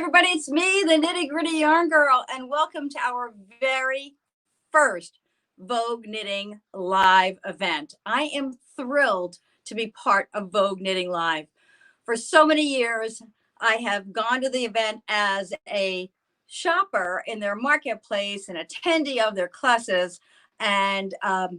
everybody, it's me, the Nitty Gritty Yarn Girl, and welcome to our very first Vogue Knitting Live event. I am thrilled to be part of Vogue Knitting Live. For so many years, I have gone to the event as a shopper in their marketplace, an attendee of their classes, and have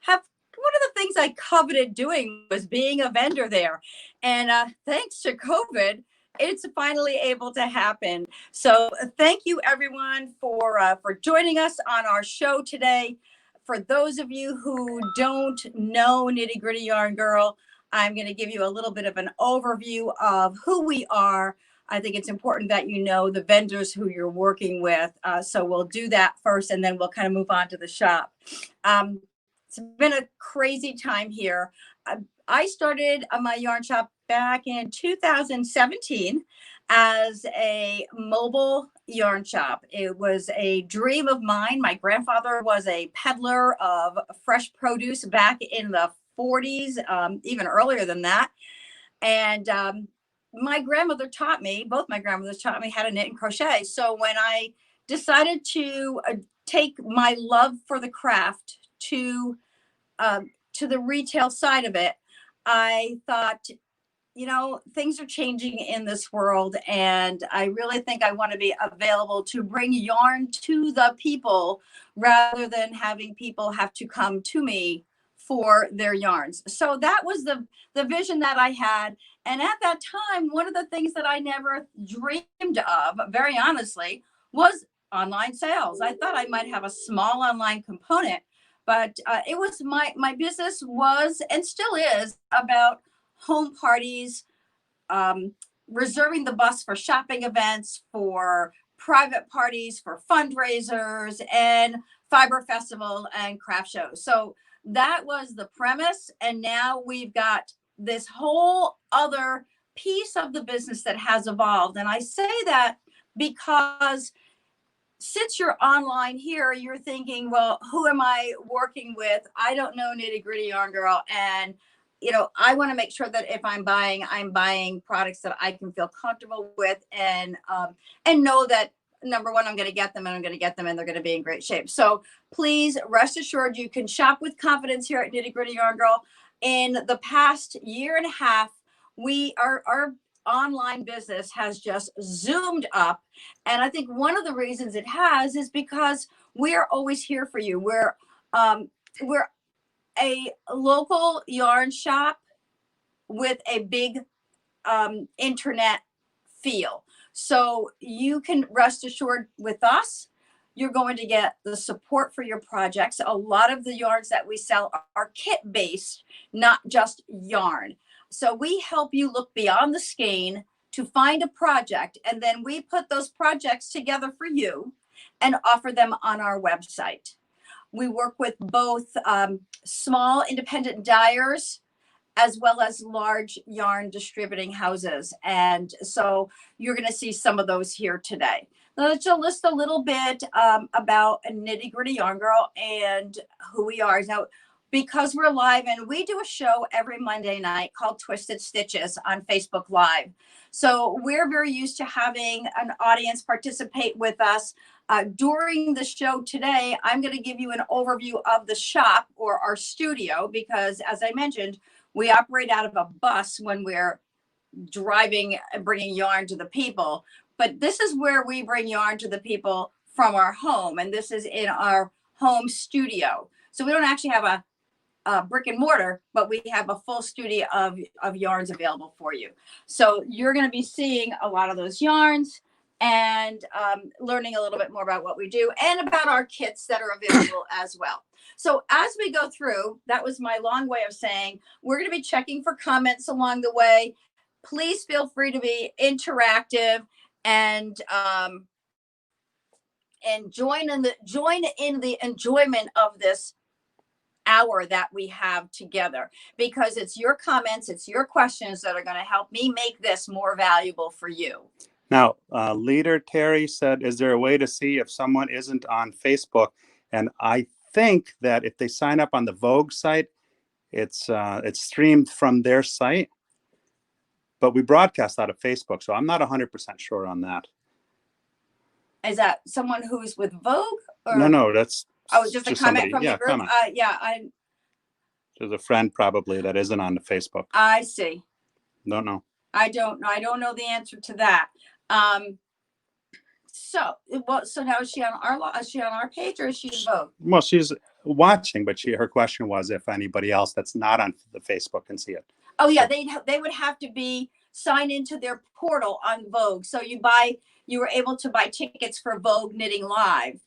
one of the things I coveted doing was being a vendor there. And thanks to COVID, it's finally able to happen. So thank you everyone for joining us on our show today. For those of you who don't know Nitty Gritty Yarn Girl, I'm going to give you a little bit of an overview of who we are. I think it's important that you know the vendors who you're working with. So we'll do that first, and then we'll kind of move on to the shop. It's been a crazy time here. I started my yarn shop back in 2017 as a mobile yarn shop. It was a dream of mine. My grandfather was a peddler of fresh produce back in the 40s, even earlier than that. And my grandmother taught me, both my grandmothers taught me how to knit and crochet. So when I decided to take my love for the craft to the retail side of it, I thought, you know, things are changing in this world, and I really think I want to be available to bring yarn to the people rather than having people have to come to me for their yarns. So that was the vision that I had. And at that time, one of the things that I never dreamed of, very honestly, was online sales. I thought I might have a small online component, but it was my business was and still is about home parties, reserving the bus for shopping events, for private parties, for fundraisers, and fiber festival and craft shows. So that was the premise. And now we've got this whole other piece of the business that has evolved. And I say that because since you're online here, you're thinking, well, who am I working with? I don't know Nitty Gritty Yarn Girl. And, you know, I want to make sure that if I'm buying products that I can feel comfortable with and know that, number one, I'm going to get them and they're going to be in great shape. So please rest assured you can shop with confidence here at Nitty Gritty Yarn Girl. In the past year and a half, our online business has just zoomed up. And I think one of the reasons it has is because we're always here for you. We're a local yarn shop with a big internet feel. So you can rest assured with us, you're going to get the support for your projects. A lot of the yarns that we sell are kit based, not just yarn. So we help you look beyond the skein to find a project, and then we put those projects together for you and offer them on our website. We work with both small independent dyers as well as large yarn distributing houses. And so you're going to see some of those here today. Now, let's just list a little bit about Nitty Gritty Yarn Girl and who we are. Now, because we're live, and we do a show every Monday night called Twisted Stitches on Facebook Live. So we're very used to having an audience participate with us. During the show today, I'm going to give you an overview of the shop or our studio, because as I mentioned, we operate out of a bus when we're driving and bringing yarn to the people. But this is where we bring yarn to the people from our home. And this is in our home studio. So we don't actually have a brick and mortar, but we have a full studio of yarns available for you. So you're going to be seeing a lot of those yarns and learning a little bit more about what we do and about our kits that are available as well. So as we go through, that was my long way of saying we're going to be checking for comments along the way. Please feel free to be interactive and join in the enjoyment of this hour that we have together, because it's your comments, it's your questions that are going to help me make this more valuable for you. Now, Leader Terry said, is there a way to see if someone isn't on Facebook? And I think that if they sign up on the Vogue site, it's streamed from their site, but we broadcast out of Facebook, so I'm not 100% sure on that. Is that someone who's with Vogue? Or? No, that's just a comment somebody. from Yeah, the group. comment. Yeah, There's a friend probably that isn't on the Facebook. I see. Don't know. I don't know. I don't know the answer to that. So now is she on our page or is she in Vogue? Well, she's watching, but her question was if anybody else that's not on the Facebook can see it. Oh yeah, they would have to be signed into their portal on Vogue. So you were able to buy tickets for Vogue Knitting Live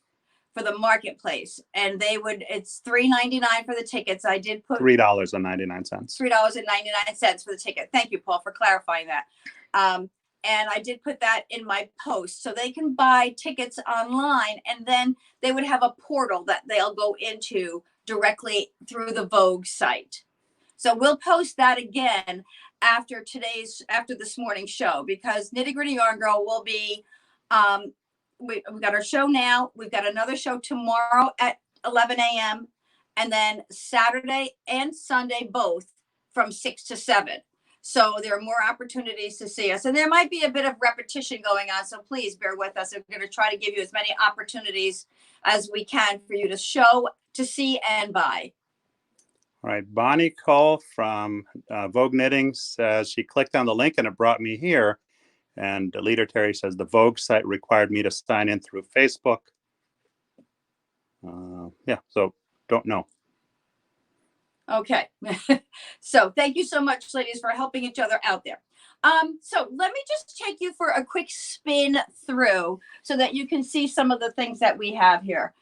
for the marketplace, and it's $3.99 for the tickets. I did put $3.99. $3.99 for the ticket. Thank you, Paul, for clarifying that. And I did put that in my post, so they can buy tickets online, and then they would have a portal that they'll go into directly through the Vogue site. So we'll post that again after this morning's show, because Nitty Gritty Yarn Girl will be, we've got our show now. We've got another show tomorrow at 11 a.m. and then Saturday and Sunday, both from 6 to 7. So there are more opportunities to see us, and there might be a bit of repetition going on. So please bear with us. We're going to try to give you as many opportunities as we can for you to show, to see, and buy. All right, Bonnie Cole from Vogue Knitting says she clicked on the link and it brought me here. And Leader Terry says the Vogue site required me to sign in through Facebook. Yeah, so don't know. Okay. So thank you so much, ladies, for helping each other out there. So let me just take you for a quick spin through so that you can see some of the things that we have here.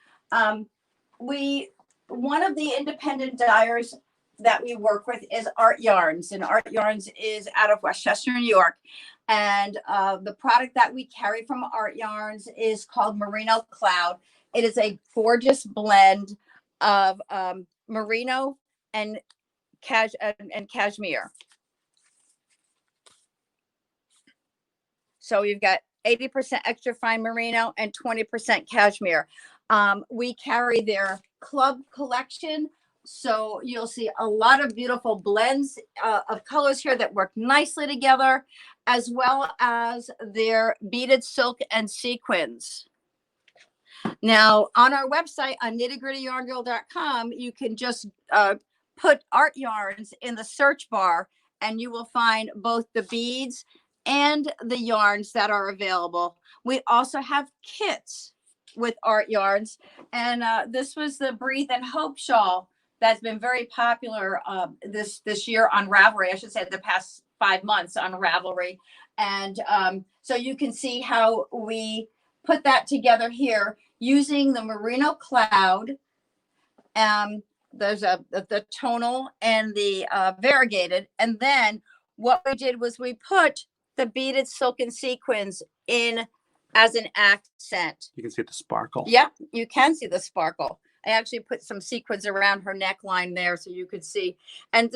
One of the independent dyers that we work with is Art Yarns, and Art Yarns is out of Westchester, New York. And the product that we carry from Art Yarns is called Merino Cloud. It is a gorgeous blend of merino and cashmere. So you've got 80% extra fine merino and 20% cashmere. We carry their club collection, so you'll see a lot of beautiful blends of colors here that work nicely together, as well as their beaded silk and sequins. Now, on our website on KnittyGrittyYarnGirl.com, you can just put Art Yarns in the search bar, and you will find both the beads and the yarns that are available. We also have kits with Art Yarns, and this was the Breathe and Hope shawl that's been very popular this year on Ravelry. I should say the past 5 months on Ravelry. And so you can see how we put that together here using the Merino Cloud. There's the tonal and the variegated. And then what we did was we put the beaded silken sequins in as an accent. You can see the sparkle. Yeah, you can see the sparkle. I actually put some sequins around her neckline there so you could see. And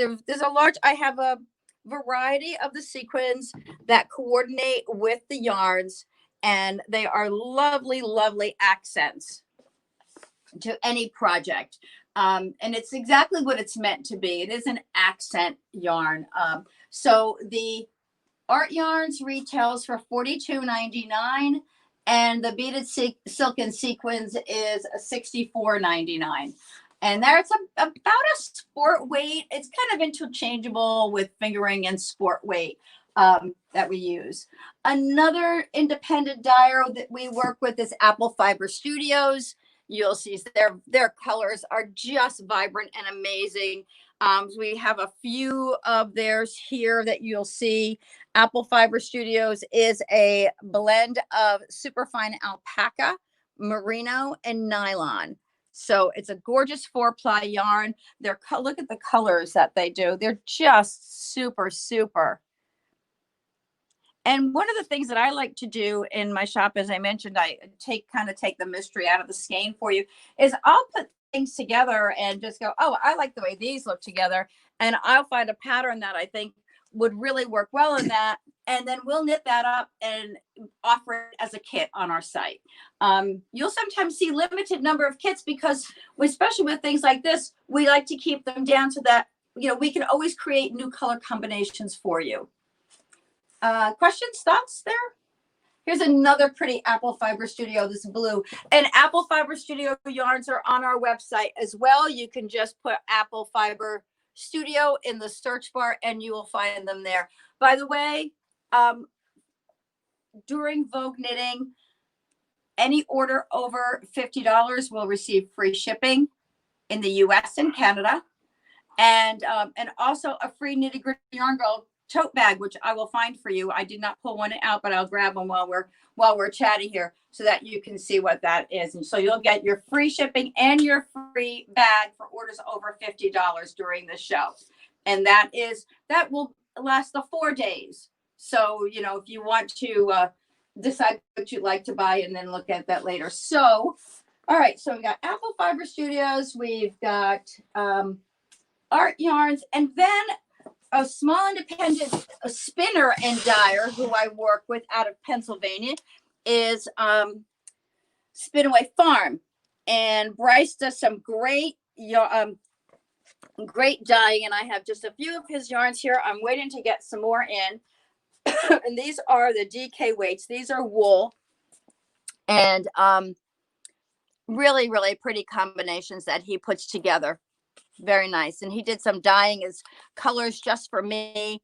I have a variety of the sequins that coordinate with the yarns, and they are lovely, lovely accents to any project. And it's exactly what it's meant to be. It is an accent yarn. So the Art Yarns retails for $42.99, and the beaded silk and sequins is $64.99. And that's about a sport weight. It's kind of interchangeable with fingering and sport weight that we use. Another independent dyer that we work with is Apple Fiber Studios. You'll see their colors are just vibrant and amazing. We have a few of theirs here that you'll see. Apple Fiber Studios is a blend of superfine alpaca, merino, and nylon. So it's a gorgeous 4-ply yarn. Look at the colors that they do. They're just super, super. And one of the things that I like to do in my shop, as I mentioned, I take the mystery out of the skein for you, is I'll put things together and just go, oh, I like the way these look together. And I'll find a pattern that I think would really work well in that. And then we'll knit that up and offer it as a kit on our site. You'll sometimes see limited number of kits because, especially with things like this, we like to keep them down so that, we can always create new color combinations for you. Questions, thoughts there? Here's another pretty Apple Fiber Studio, this blue. And Apple Fiber Studio yarns are on our website as well. You can just put Apple Fiber Studio in the search bar and you will find them there. By the way, during Vogue Knitting, any order over $50 will receive free shipping in the US and Canada. And also a free Nitty Gritty Yarn Girl tote bag, which I will find for you. I did not pull one out, but I'll grab one while we're chatting here so that you can see what that is. And so you'll get your free shipping and your free bag for orders over $50 during the show. And that will last the 4 days. So, you know, if you want to decide what you'd like to buy and then look at that later. So, all right. So we got Apple Fiber Studios. We've got Art Yarns, and then a small independent spinner and dyer who I work with out of Pennsylvania is Spinaway Farm, and Bryce does some great dyeing, and I have just a few of his yarns here. I'm waiting to get some more in. And these are the DK weights. These are wool, and really, really pretty combinations that he puts together. Very nice. And he did some dyeing as colors just for me.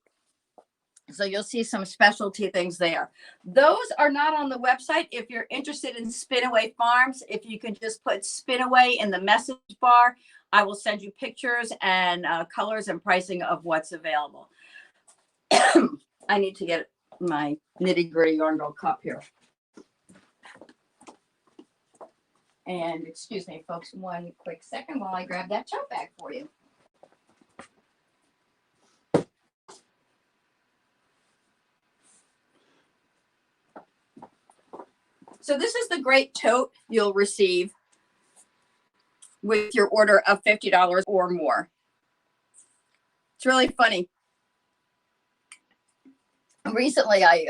So you'll see some specialty things there. Those are not on the website. If you're interested in Spinaway Farms, if you can just put Spinaway in the message bar, I will send you pictures and colors and pricing of what's available. I need to get my Nitty Gritty Yarn Girl cup here. And excuse me, folks, one quick second while I grab that tote bag for you. So this is the great tote you'll receive with your order of $50 or more. It's really funny. Recently, I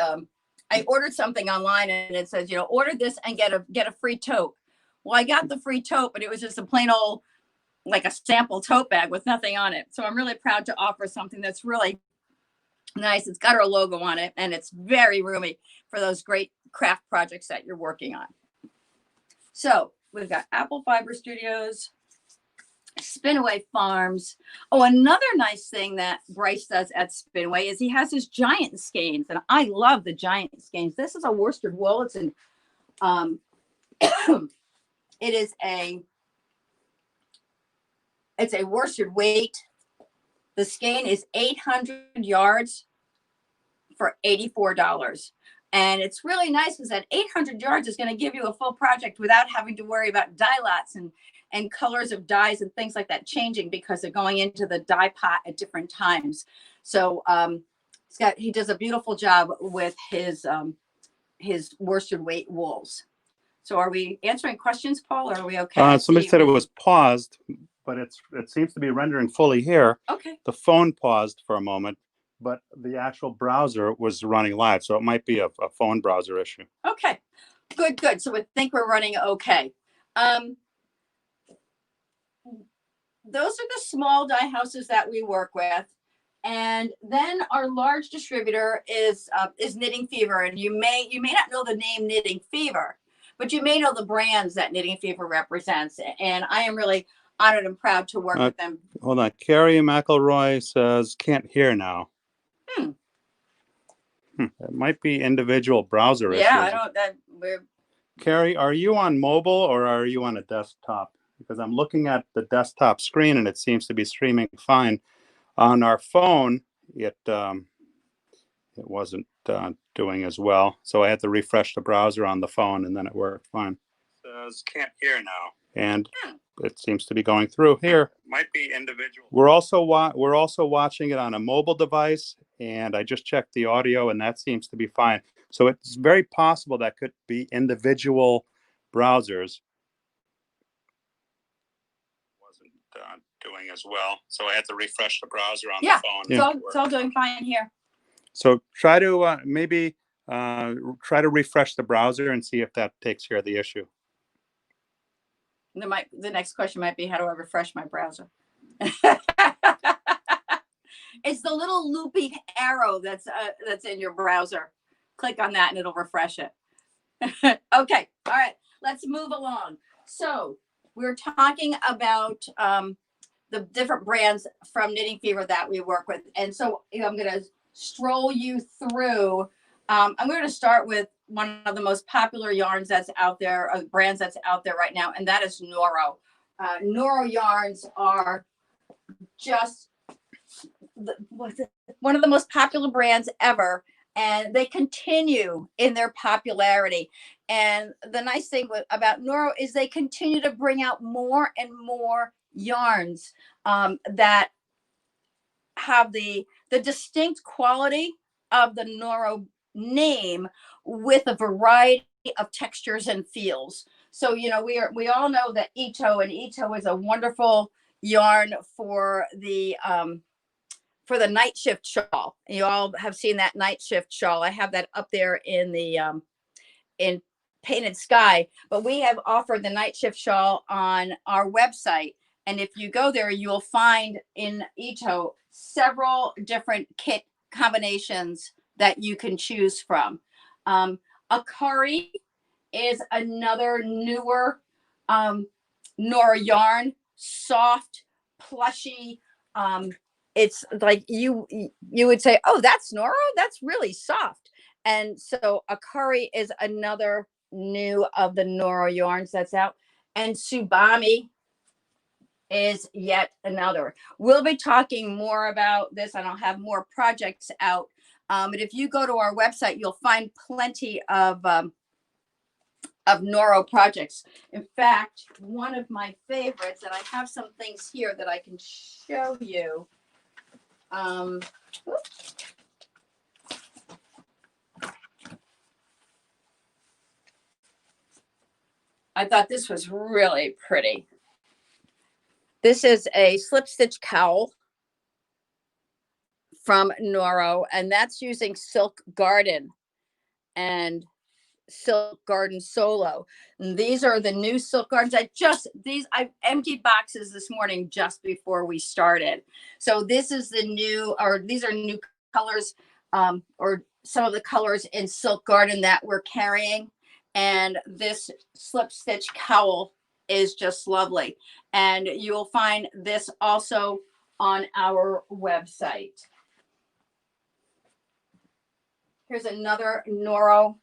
ordered something online and it says, you know, order this and get a free tote. Well, I got the free tote, but it was just a plain old, like a sample tote bag with nothing on it. So I'm really proud to offer something that's really nice. It's got our logo on it, and it's very roomy for those great craft projects that you're working on. So we've got Apple Fiber Studios, Spinaway Farms. Oh, another nice thing that Bryce does at Spinaway is he has his giant skeins, and I love the giant skeins. This is a worsted wool. It's an it's a worsted weight. The skein is 800 yards for $84. And it's really nice because that 800 yards is going to give you a full project without having to worry about dye lots and colors of dyes and things like that changing because they're going into the dye pot at different times. So he does a beautiful job with his worsted weight wools. So are we answering questions, Paul, or are we okay? Somebody said it was paused, but it seems to be rendering fully here. Okay. The phone paused for a moment, but the actual browser was running live. So it might be a phone browser issue. Okay, good. So I think we're running okay. Those are the small dye houses that we work with. And then our large distributor is Knitting Fever. And you may not know the name Knitting Fever, but you may know the brands that Knitting Fever represents. And I am really honored and proud to work with them. Hold on. Carrie McElroy says, can't hear now. It might be individual browser issues. Yeah, Carrie, are you on mobile or are you on a desktop? Because I'm looking at the desktop screen and it seems to be streaming fine. On our phone, it wasn't doing as well. So I had to refresh the browser on the phone and then it worked fine. It says can't hear now. And it seems to be going through here. Might be individual. We're also watching it on a mobile device, and I just checked the audio and that seems to be fine. So it's very possible that could be individual browsers. Wasn't doing as well. So I had to refresh the browser on the phone. Yeah, it's all doing fine here. So try to maybe try to refresh the browser and see if that takes care of the issue. The next question might be, how do I refresh my browser? It's the little loopy arrow that's in your browser. Click on that and it'll refresh it. Okay, all right, let's move along. So we're talking about the different brands from Knitting Fever that we work with. And so I'm going to stroll you through. I'm going to start with one of the most popular yarns that's out there, brands that's out there right now, and that is Noro. Noro yarns are just one of the most popular brands ever, and they continue in their popularity. And the nice thing about Noro is they continue to bring out more and more yarns that have the distinct quality of the Noro name with a variety of textures and feels. So, you know, we all know that Ito, and Ito is a wonderful yarn for the night shift shawl. You all have seen that night shift shawl. I have that up there in the in Painted Sky, but we have offered the night shift shawl on our website. And if you go there, you'll find in Ito several different kit combinations that you can choose from. Akari is another newer Nora yarn, soft, plushy. It's like you would say, oh, that's Nora, that's really soft. And so Akari is another new of the Nora yarns that's out, and Subami is yet another. We'll be talking more about this, and I'll have more projects out. But if you go to our website, you'll find plenty of Noro projects. In fact, one of my favorites, and I have some things here that I can show you. I thought this was really pretty. This is a slip stitch cowl from Noro, and that's using Silk Garden and Silk Garden Solo. And these are the new Silk Gardens. I emptied boxes this morning just before we started. So this is these are new colors, or some of the colors in Silk Garden that we're carrying. And this slip stitch cowl is just lovely. And you'll find this also on our website. Here's another Noro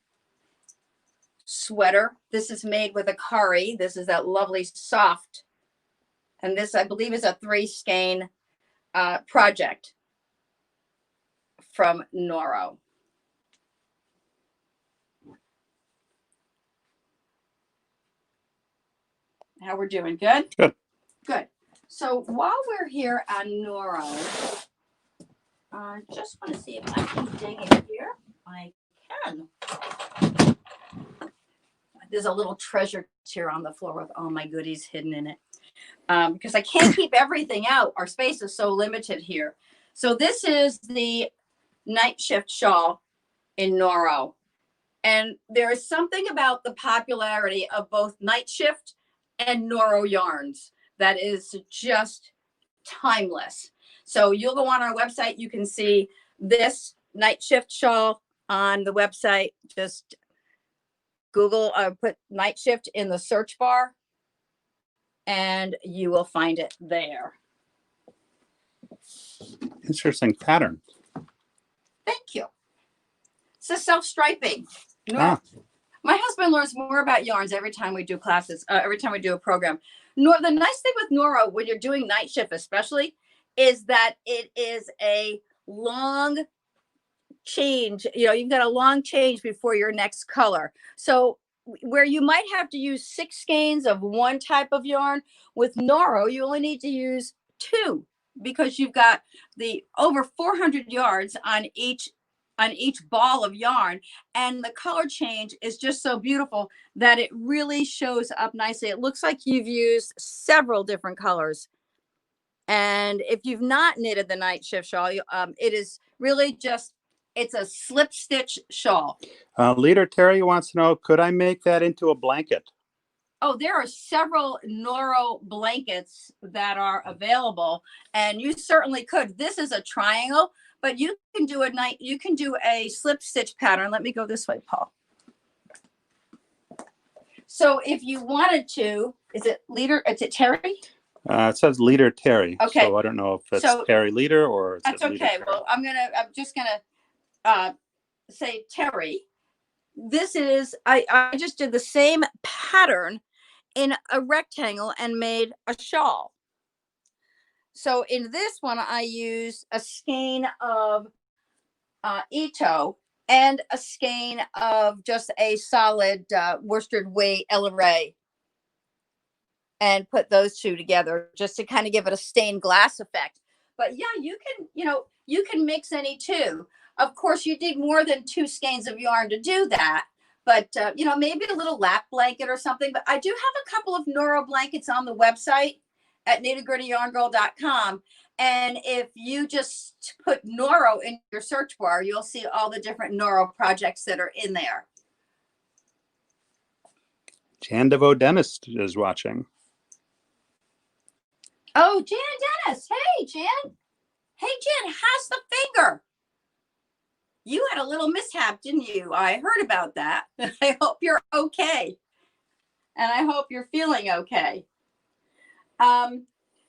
sweater. This is made with Akari. This is that lovely soft. And this, I believe, is a 3-skein project from Noro. How we're doing? Good? Good. Good. So while we're here on Noro, I just want to see if I can dig in here. I can. There's a little treasure here on the floor with all my goodies hidden in it. Because I can't keep everything out. Our space is so limited here. So this is the night shift shawl in Noro. And there is something about the popularity of both night shift and Noro yarns that is just timeless. So you'll go on our website, you can see this night shift shawl on the website. Just Google, put night shift in the search bar, and you will find it there. Interesting pattern. Thank you. It's a self-striping. My husband learns more about yarns every time we do classes, every time we do a program. The nice thing with Noro, when you're doing night shift especially, is that it is a long change. You know, you've got a long change before your next color. So where you might have to use 6 skeins of one type of yarn, with Noro, you only need to use 2, because you've got the over 400 yards on each ball of yarn, and the color change is just so beautiful that it really shows up nicely. It looks like you've used several different colors. And if you've not knitted the night shift shawl, it is really just, it's a slip stitch shawl. Leader Terry wants to know, could I make that into a blanket? Oh, there are several Noro blankets that are available, and you certainly could. This is a triangle, but you can do a slip stitch pattern. Let me go this way, Paul. So if you wanted to, is it Terry? It says Leader Terry. Okay. So I don't know if it's Terry Leader or it's that's okay. Well, I'm just gonna say Terry. This is I just did the same pattern in a rectangle and made a shawl. So in this one, I used a skein of Ito and a skein of just a solid worsted weight Ella Ray, and put those two together just to kind of give it a stained glass effect. But yeah, you can mix any two. Of course, you need more than 2 skeins of yarn to do that. But maybe a little lap blanket or something. But I do have a couple of Noro blankets on the website at KnittyGrittyYarnGirl.com. And if you just put Noro in your search bar, you'll see all the different Noro projects that are in there. Jan DeVoe Dentist is watching. Oh, Jan Dennis. Hey, Jan. Hey, Jan, how's the finger? You had a little mishap, didn't you? I heard about that. I hope you're okay. And I hope you're feeling okay.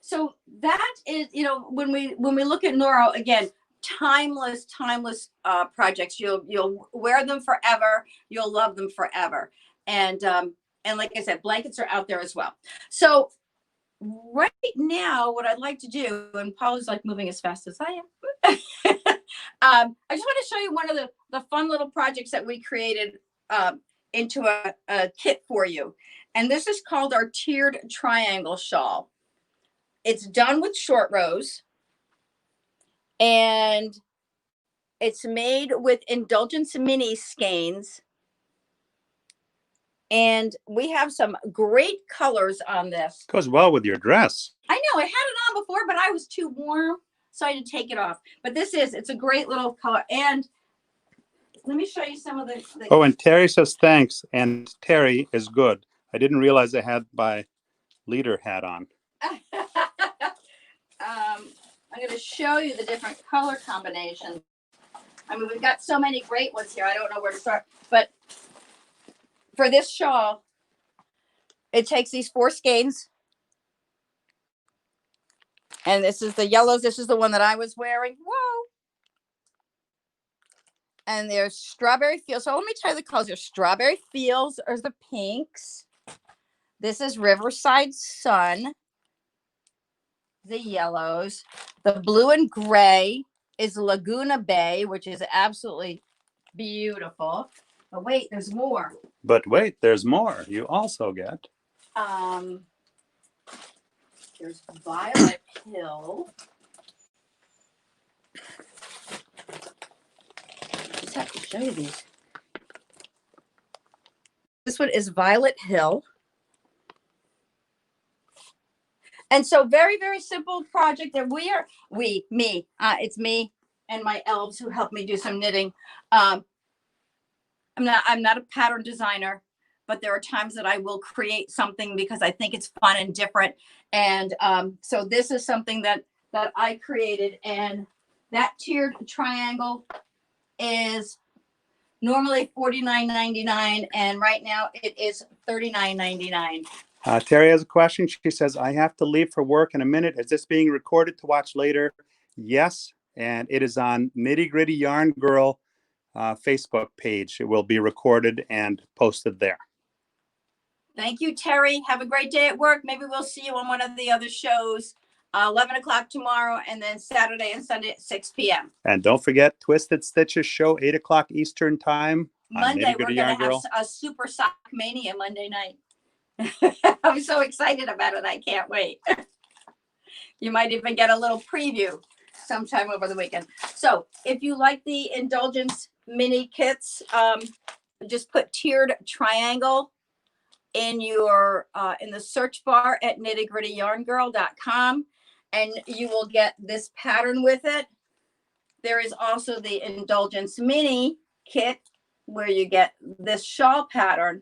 So that is, when we look at Noro, again, timeless projects. You'll wear them forever. You'll love them forever. And like I said, blankets are out there as well. So right now, what I'd like to do, and Paula's like moving as fast as I am. I just want to show you one of the fun little projects that we created into a kit for you. And this is called our tiered triangle shawl. It's done with short rows, and it's made with Indulgence mini skeins. And we have some great colors on this. Goes well with your dress. I know, I had it on before, but I was too warm, so I had to take it off. But it's a great little color. And let me show you some of the Oh, and Terry says thanks. And Terry is good. I didn't realize I had my leader hat on. I'm going to show you the different color combinations. I mean, we've got so many great ones here. I don't know where to start. But for this shawl, it takes these 4 skeins. And this is the yellows. This is the one that I was wearing. Whoa. And there's strawberry fields. So let me tell you the colors. There's strawberry fields are the pinks. This is Riverside Sun. The yellows. The blue and gray is Laguna Bay, which is absolutely beautiful. But wait, there's more. But wait, there's more. You also get. There's Violet Hill. I just have to show you these. This one is Violet Hill. And so very, very simple project that it's me and my elves who help me do some knitting. I'm not a pattern designer, but there are times that I will create something because I think it's fun and different. And so this is something that I created, and that tiered triangle is normally $49.99, and right now it is $39.99. Terry has a question. She says, I have to leave for work in a minute. Is this being recorded to watch later? Yes, and it is on Nitty Gritty Yarn Girl Facebook page. It will be recorded and posted there. Thank you, Terry. Have a great day at work. Maybe we'll see you on one of the other shows, 11 o'clock tomorrow, and then Saturday and Sunday at 6 p.m. And don't forget Twisted Stitches show, 8 o'clock Eastern time. Monday, we're going to have a Super Sock Mania Monday night. I'm so excited about it. I can't wait. You might even get a little preview sometime over the weekend. So if you like the Indulgence mini kits, just put tiered triangle in your in the search bar at KnittyGrittyYarnGirl.com, and you will get this pattern with it. There is also the Indulgence mini kit where you get this shawl pattern.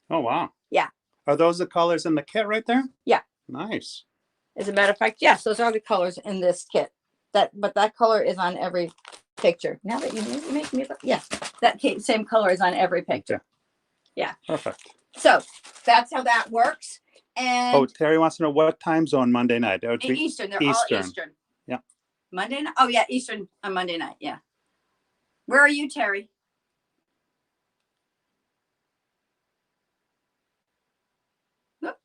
Oh, wow. Yeah. Are those the colors in the kit right there? Yeah. Nice. As a matter of fact, yes, those are the colors in this kit. But that color is on every picture. Now that you make me look, yes, that same color is on every picture. Yeah. Yeah. Perfect. So that's how that works. And Oh, Terry wants to know what time zone Monday night. It would be Eastern. They're Eastern. all Eastern. Yeah. Monday night. Oh yeah, Eastern on Monday night. Yeah. Where are you, Terry? Whoop.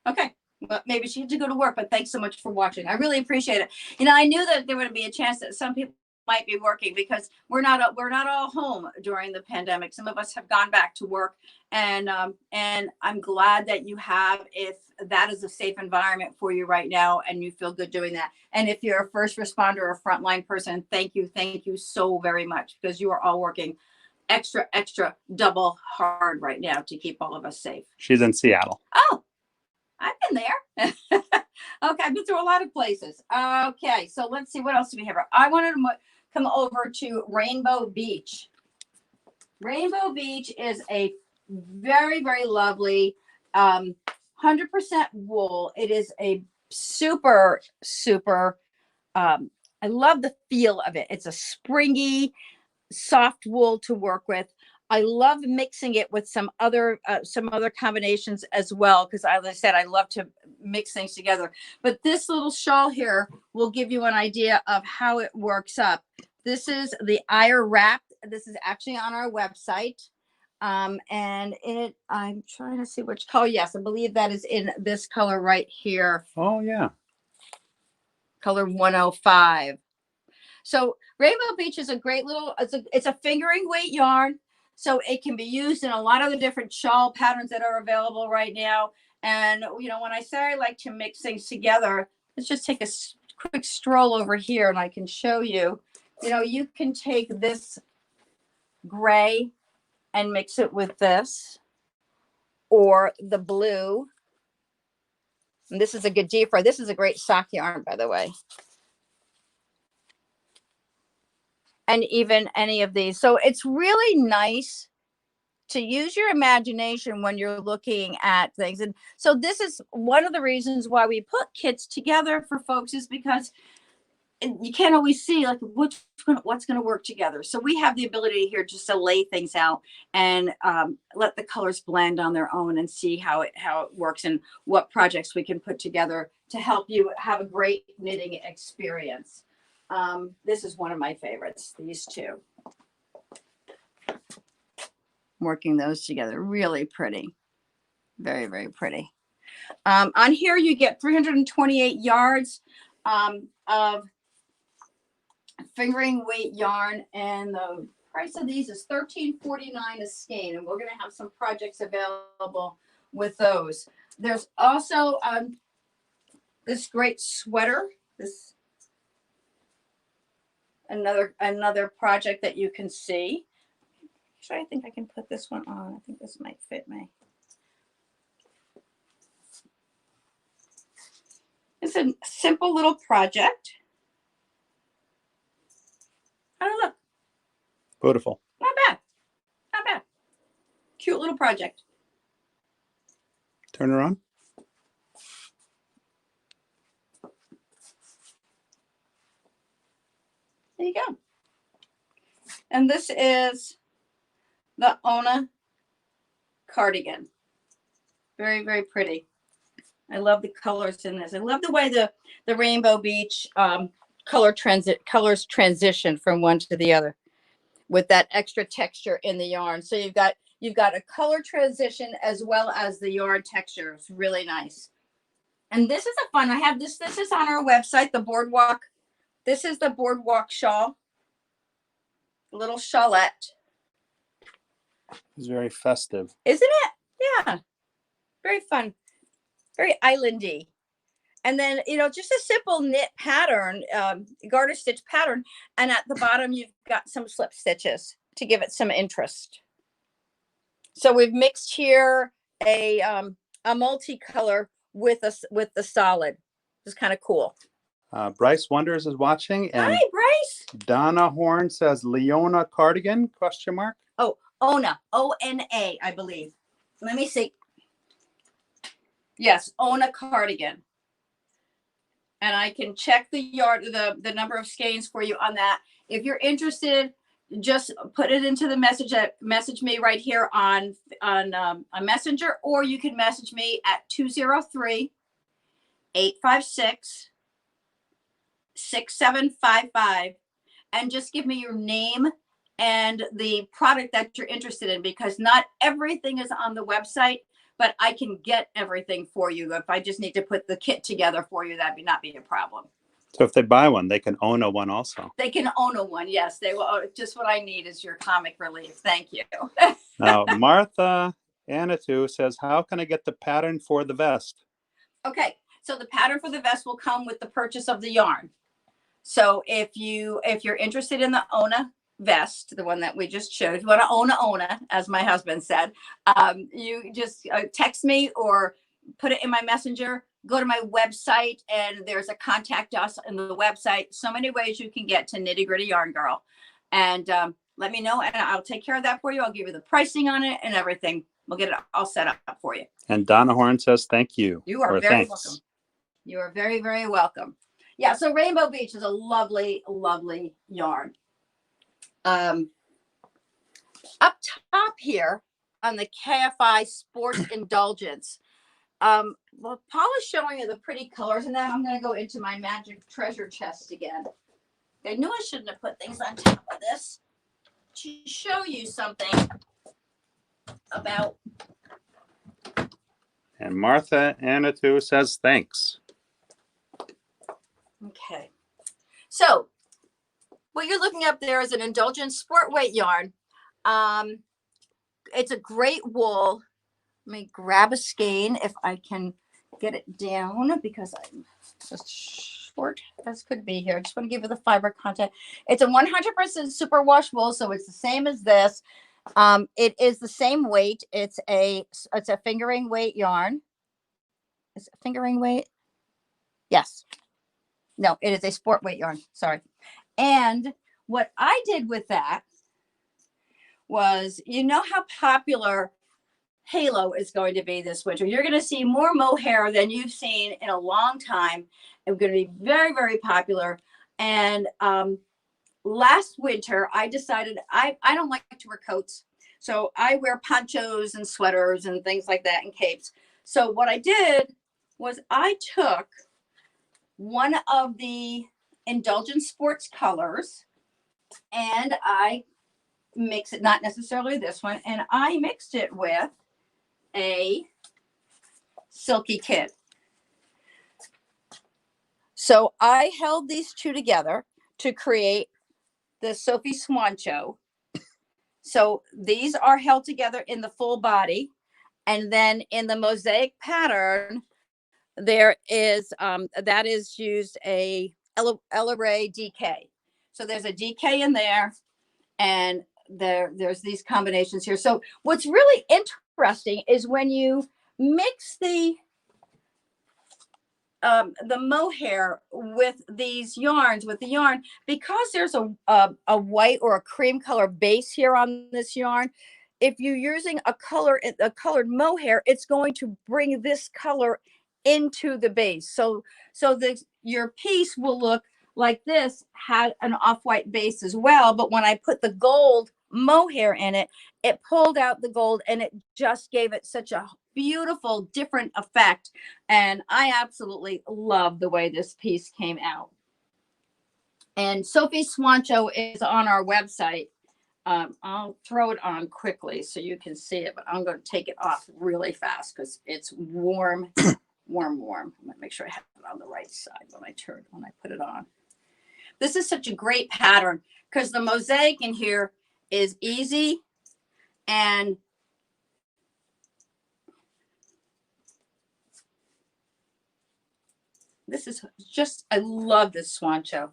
Okay. Well, maybe she had to go to work, but thanks so much for watching. I really appreciate it. You know, I knew that there would be a chance that some people might be working because we're not all home during the pandemic. Some of us have gone back to work, and I'm glad that you have, if that is a safe environment for you right now and you feel good doing that. And if you're a first responder or a frontline person, thank you so very much, because you are all working extra double hard right now to keep all of us safe. She's in Seattle. Oh, I've been there. Okay, I've been through a lot of places. Okay, so let's see, what else do we have? I wanted to come over to Rainbow Beach. Rainbow Beach is a very, very lovely 100% wool. It is a super, I love the feel of it. It's a springy, soft wool to work with. I love mixing it with some other combinations as well, because as I said, I love to mix things together. But this little shawl here will give you an idea of how it works up. This is the Ire wrap. This is actually on our website. And I'm trying to see which color. Yes, I believe that is in this color right here. Oh yeah. Color 105. So Rainbow Beach is a great little, it's a fingering weight yarn. So it can be used in a lot of the different shawl patterns that are available right now. And, you know, when I say I like to mix things together, let's just take a quick stroll over here and I can show you, you know, you can take this gray and mix it with this, or the blue. And this is a good Gadifa. This is a great sock yarn, by the way. And even any of these. So it's really nice to use your imagination when you're looking at things. And so this is one of the reasons why we put kits together for folks, is because you can't always see like what's going to work together. So we have the ability here just to lay things out and let the colors blend on their own and see how it works and what projects we can put together to help you have a great knitting experience. This is one of my favorites, these two. Working those together, really pretty. Very, very pretty. On here you get 328 yards of fingering weight yarn, and the price of these is $13.49 a skein, and we're going to have some projects available with those. There's also this great sweater, this another project that you can see. Actually, I think I can put this one on. I think this might fit me. It's a simple little project. I don't look. Beautiful. Not bad. Not bad. Cute little project. Turn her on. There you go. And this is the Ona cardigan. Very, very pretty. I love the colors in this. I love the way the Rainbow Beach colors transition from one to the other with that extra texture in the yarn. So you've got a color transition as well as the yarn texture. It's really nice. And this is a fun. I have this. This is on our website, the Boardwalk. This is the Boardwalk shawl. Little shawlette. It's very festive. Isn't it? Yeah. Very fun. Very islandy. And then, you know, just a simple knit pattern, garter stitch pattern. And at the bottom, you've got some slip stitches to give it some interest. So we've mixed here a multicolor with the solid. It's kind of cool. Bryce Wonders is watching. And hi, Bryce. Donna Horn says Leona cardigan, question mark. Oh, Ona, O-N-A, I believe. Let me see. Yes, Ona cardigan. And I can check the number of skeins for you on that. If you're interested, just put it into the message me right here on a messenger, or you can message me at 203-856-6755 and just give me your name and the product that you're interested in, because not everything is on the website, but I can get everything for you. If I just need to put the kit together for you, that'd not be a problem. So if they buy one, they can own a one also. They can own a one. Yes, they will. Just what I need is your comic relief. Thank you. Now, Martha Anitu says, how can I get the pattern for the vest? Okay, so the pattern for the vest will come with the purchase of the yarn. So if you're interested in the Ona vest, the one that we just showed, if you want to own Ona, as my husband said, you just text me or put it in my messenger. Go to my website, and there's a contact us in the website. So many ways you can get to Nitty Gritty Yarn Girl, and let me know, and I'll take care of that for you. I'll give you the pricing on it and everything. We'll get it all set up for you. And Donna Horn says, thank you. You are very welcome. You are very, very welcome. Yeah, so Rainbow Beach is a lovely, lovely yarn. Up top here on the KFI Sports Indulgence, well, Paul is showing you the pretty colors, and now I'm going to go into my magic treasure chest again. I knew I shouldn't have put things on top of this to show you something about. And Martha Anitu says, thanks. Okay. So what you're looking up there is an Indulgence sport weight yarn. It's a great wool. Let me grab a skein if I can get it down, because I'm just short as could be here. I just want to give you the fiber content. It's a 100% superwash wool, so it's the same as this. It is the same weight. It's a fingering weight yarn. Is it fingering weight? Yes. No, it is a sport weight yarn. Sorry. And what I did with that was, you know how popular Halo is going to be this winter. You're going to see more mohair than you've seen in a long time. It's going to be very, very popular. And last winter, I decided I don't like to wear coats. So I wear ponchos and sweaters and things like that, and capes. So what I did was I took one of the Indulgence Sports colors, and I mix it, not necessarily this one, and I mixed it with a Silky Kid. So I held these two together to create the Sophie Swancho. So these are held together in the full body, and then in the mosaic pattern, there is that is used a Ella Ray DK. So there's a DK in there, and there's these combinations here. So what's really interesting is when you mix the mohair with these yarns, with the yarn, because there's a white or a cream color base here on this yarn. If you're using a colored mohair, it's going to bring this color into the base. So your piece will look like this, had an off-white base as well. But when I put the gold mohair in it, it pulled out the gold, and it just gave it such a beautiful, different effect. And I absolutely love the way this piece came out. And Sophie Swancho is on our website. I'll throw it on quickly so you can see it, but I'm going to take it off really fast because it's warm, warm. I'm going to make sure I have it on the right side when I put it on. This is such a great pattern because the mosaic in here is easy, and this is just, I love this Swancho.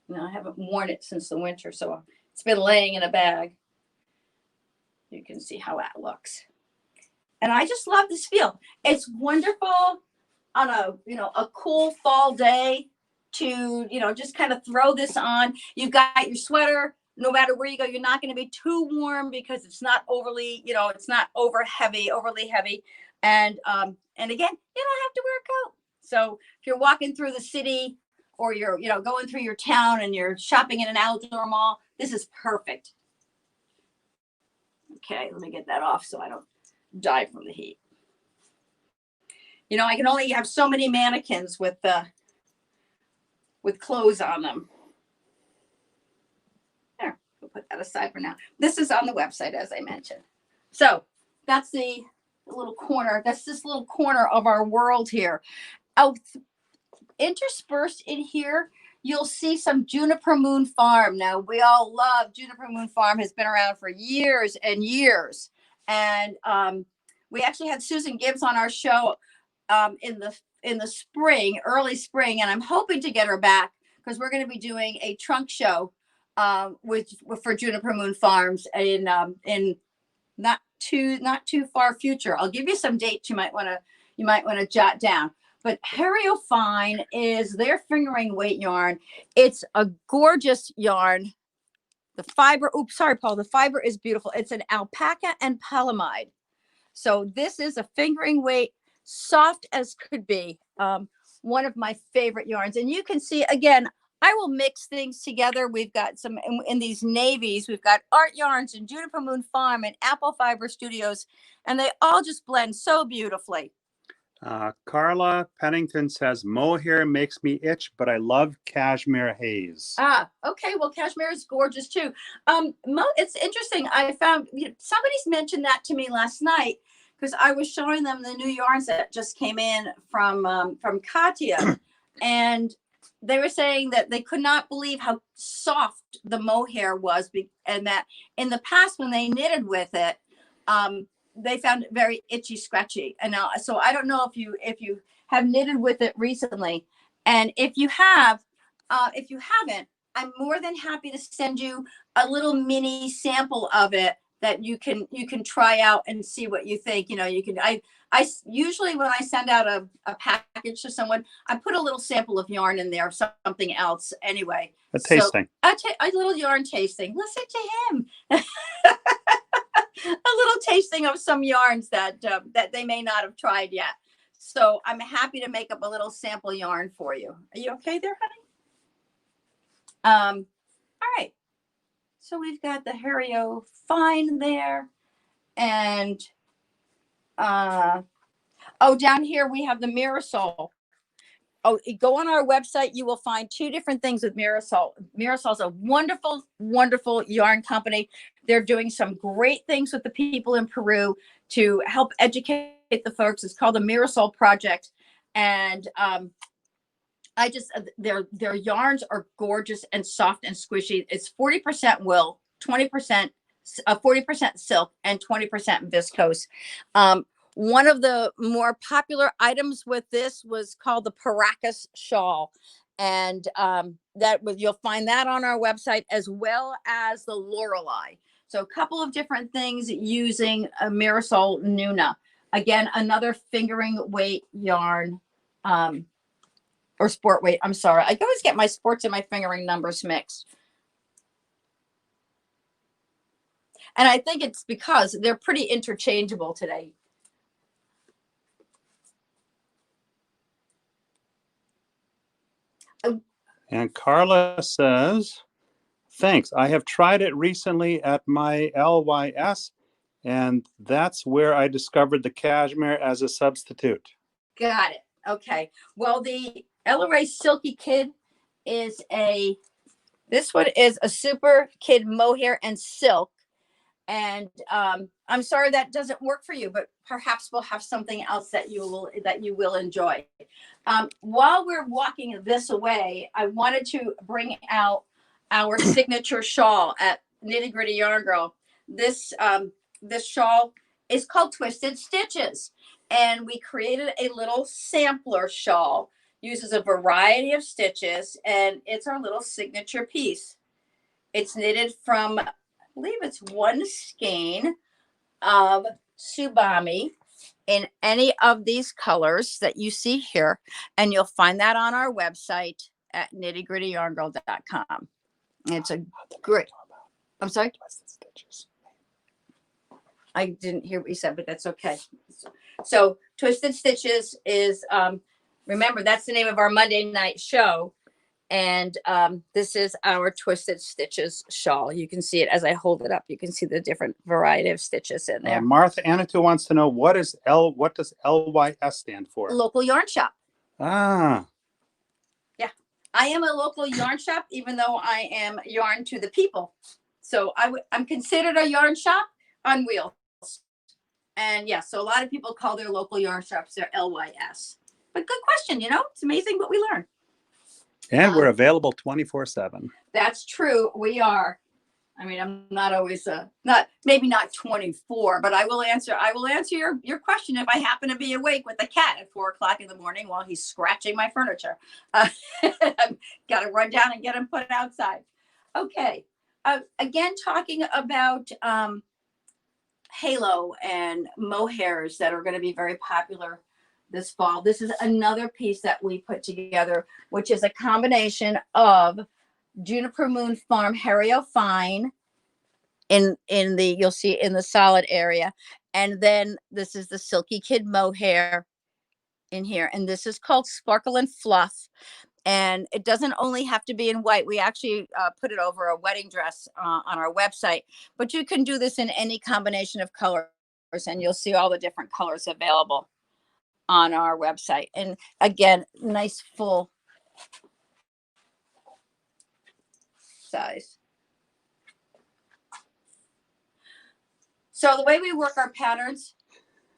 Now, I haven't worn it since the winter, so it's been laying in a bag. You can see how that looks. And I just love this feel. It's wonderful on a cool fall day to, just kind of throw this on. You've got your sweater. No matter where you go, you're not going to be too warm because it's not overly, it's not overly heavy. And again, you don't have to wear a coat. So if you're walking through the city or you're, going through your town and you're shopping in an outdoor mall, this is perfect. Okay, let me get that off so I don't die from the heat. I can only have so many mannequins with clothes on them. There, we'll put that aside for now. This is on the website, as I mentioned. So that's the little corner. That's this little corner of our world here. Oh, interspersed in here, you'll see some Juniper Moon Farm. Now, we all love Juniper Moon Farm. Has been around for years and years. And we actually had Susan Gibbs on our show in the spring, early spring, and I'm hoping to get her back because we're going to be doing a trunk show for Juniper Moon Farms in not too far future. I'll give you some dates you might want to jot down. But Harrio Fine is their fingering weight yarn. It's a gorgeous yarn. The fiber, oops, sorry, Paul. The fiber is beautiful. It's an alpaca and palamide. So this is a fingering weight, soft as could be. One of my favorite yarns. And you can see, again, I will mix things together. We've got some in these navies. We've got Art Yarns and Juniper Moon Farm and Apple Fiber Studios. And they all just blend so beautifully. Carla Pennington says, mohair makes me itch, but I love cashmere haze. Okay. Well, cashmere is gorgeous too. It's interesting. I found somebody's mentioned that to me last night because I was showing them the new yarns that just came in from Katya, and they were saying that they could not believe how soft the mohair was, and that in the past when they knitted with it, they found it very itchy, scratchy. And so I don't know if you have knitted with it recently, and if you haven't, I'm more than happy to send you a little mini sample of it that you can try out and see what you think. I usually when I send out a package to someone, I put a little sample of yarn in there, something else anyway. A tasting. A little yarn tasting. Listen to him. A little tasting of some yarns that they may not have tried yet. So I'm happy to make up a little sample yarn for you. Are you okay there, honey? All right. So we've got the Harrio Fine there. And down here we have the Mirasol. Go on our website. You will find two different things with Mirasol. Mirasol is a wonderful, wonderful yarn company. They're doing some great things with the people in Peru to help educate the folks. It's called the Mirasol Project. And their yarns are gorgeous and soft and squishy. It's 40% wool, 40% silk, and 20% viscose. One of the more popular items with this was called the Paracas shawl. And you'll find that on our website, as well as the Lorelei. So a couple of different things using a Mirasol Nuna. Again, another fingering weight yarn, or sport weight. I'm sorry. I always get my sports and my fingering numbers mixed. And I think it's because they're pretty interchangeable today. And Carla says, thanks. I have tried it recently at my LYS, and that's where I discovered the cashmere as a substitute. Got it. Okay. Well, the LRA Silky Kid is this one is a super kid mohair and silk. And I'm sorry that doesn't work for you, but perhaps we'll have something else that you will enjoy. While we're walking this away, I wanted to bring out our signature shawl at Nitty Gritty Yarn Girl. This shawl is called Twisted Stitches, and we created a little sampler shawl. Uses a variety of stitches, and it's our little signature piece. It's knitted from, I believe it's one skein of Tsubami in any of these colors that you see here. And you'll find that on our website at nittygrittyyarngirl.com. It's a great, I'm sorry? I didn't hear what you said, but that's okay. So Twisted Stitches is, remember, that's the name of our Monday night show. And this is our Twisted Stitches shawl. You can see it as I hold it up. You can see the different variety of stitches in there. Martha Anitu wants to know what does LYS stand for? Local yarn shop. Ah. Yeah. I am a local yarn shop, even though I am yarn to the people. So I'm considered a yarn shop on wheels. And yeah, so a lot of people call their local yarn shops their LYS. But good question, it's amazing what we learn. And we're available 24/7. That's true. We are. I mean, I'm not always maybe not 24, but I will answer your question if I happen to be awake with the cat at 4:00 in the morning while he's scratching my furniture. I've got to run down and get him put outside. Okay. Again, talking about halo and mohairs that are going to be very popular this fall. This is another piece that we put together, which is a combination of Juniper Moon Farm Harrio Fine you'll see in the solid area. And then this is the Silky Kid mohair in here. And this is called Sparkle and Fluff. And it doesn't only have to be in white. We actually put it over a wedding dress on our website, but you can do this in any combination of colors, and you'll see all the different colors available on our website. And again, nice full size. So the way we work our patterns,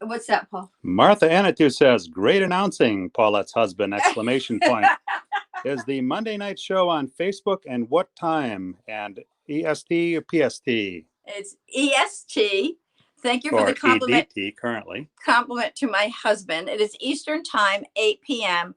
what's that, Paul? Martha Anitu says, great announcing, Paulette's husband, exclamation point. Is the Monday night show on Facebook, and what time? And EST or PST? It's EST. Thank you for the compliment. EDT currently. Compliment to my husband. It is Eastern time, 8 p.m.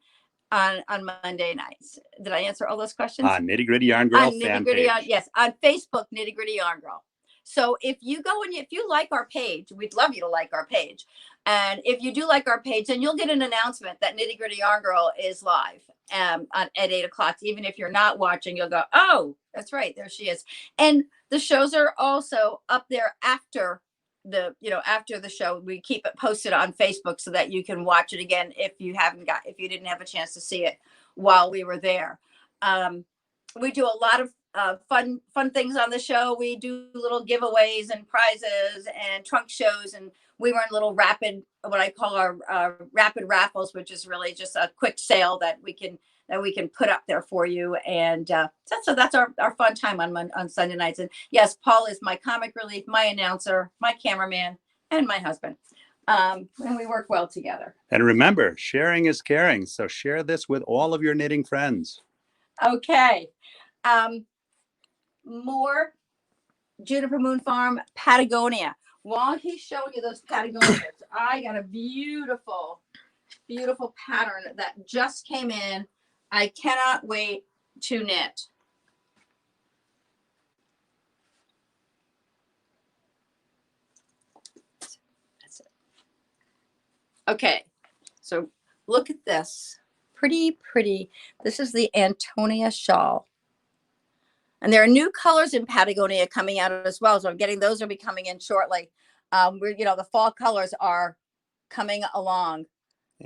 on Monday nights. Did I answer all those questions? On Nitty Gritty Yarn Girl fan page. Yes, on Facebook, Nitty Gritty Yarn Girl. So if you go and if you like our page, we'd love you to like our page. And if you do like our page, then you'll get an announcement that Nitty Gritty Yarn Girl is live at 8 o'clock. Even if you're not watching, you'll go, oh, that's right, there she is. And the shows are also up there after the show. We keep it posted on Facebook so that you can watch it again if you didn't have a chance to see it while we were there. We do a lot of fun things on the show. We do little giveaways and prizes and trunk shows, and we run little what I call our rapid raffles, which is really just a quick sale that we can put up there for you. And so that's our fun time on Sunday nights. And yes, Paul is my comic relief, my announcer, my cameraman, and my husband. And we work well together. And remember, sharing is caring. So share this with all of your knitting friends. Okay. More Juniper Moon Farm Patagonia. While he's showing you those Patagonias, I got a beautiful, beautiful pattern that just came in. I cannot wait to knit. That's it. Okay, so look at this. Pretty. This is the Antonia shawl. And there are new colors in Patagonia coming out as well. So those will be coming in shortly. The fall colors are coming along.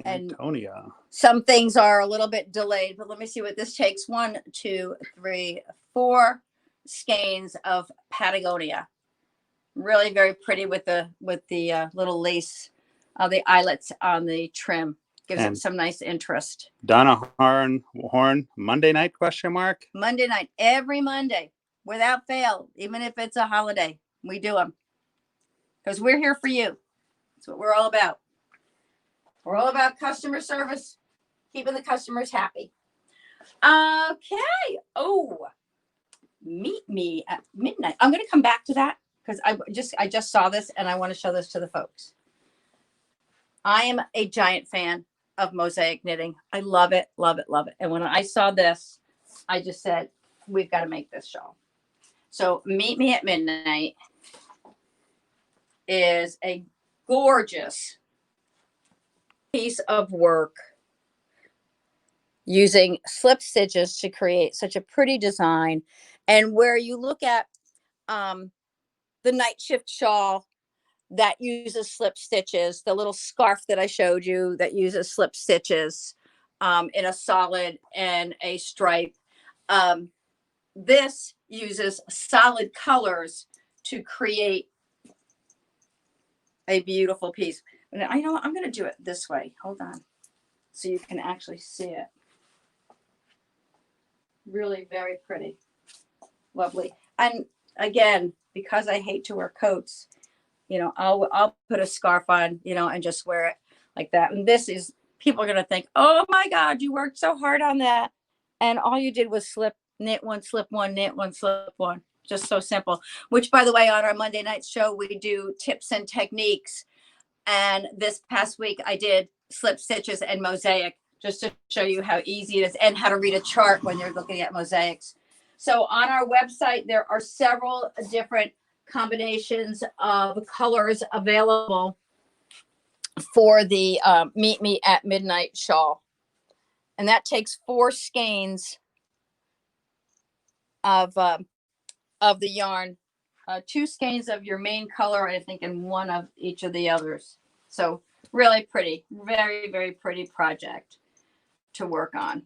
Antonia. And some things are a little bit delayed, but let me see what this takes. 1, 2, 3, 4 skeins of Patagonia. Really very pretty with the little lace, the eyelets on the trim. Gives it some nice interest. Donna Horn, Monday night, ? Monday night, every Monday, without fail, even if it's a holiday, we do them. Because we're here for you. That's what we're all about. We're all about customer service, keeping the customers happy. Okay. Oh, meet me at midnight. I'm going to come back to that because I just saw this and I want to show this to the folks. I am a giant fan of mosaic knitting. I love it. And when I saw this, I just said, we've got to make this shawl. So Meet Me at Midnight is a gorgeous piece of work using slip stitches to create such a pretty design. And where you look at the night shift shawl that uses slip stitches, the little scarf that I showed you that uses slip stitches in a solid and a stripe. This uses solid colors to create a beautiful piece. And I know I'm going to do it this way. Hold on. So you can actually see it. Really very pretty. Lovely. And again, because I hate to wear coats, you know, I'll put a scarf on, you know, and just wear it like that. And this is, people are going to think, oh my God, you worked so hard on that. And all you did was knit one, slip one, knit one, slip one. Just so simple. Which, by the way, on our Monday night show, we do tips and techniques. And this past week I did slip stitches and mosaic, just to show you how easy it is and how to read a chart when you're looking at mosaics. So on our website, there are several different combinations of colors available for the Meet Me at Midnight shawl. And that takes 4 skeins of the yarn, 2 skeins of your main color, I think, and 1 of each of the others. So really pretty, very, very pretty project to work on.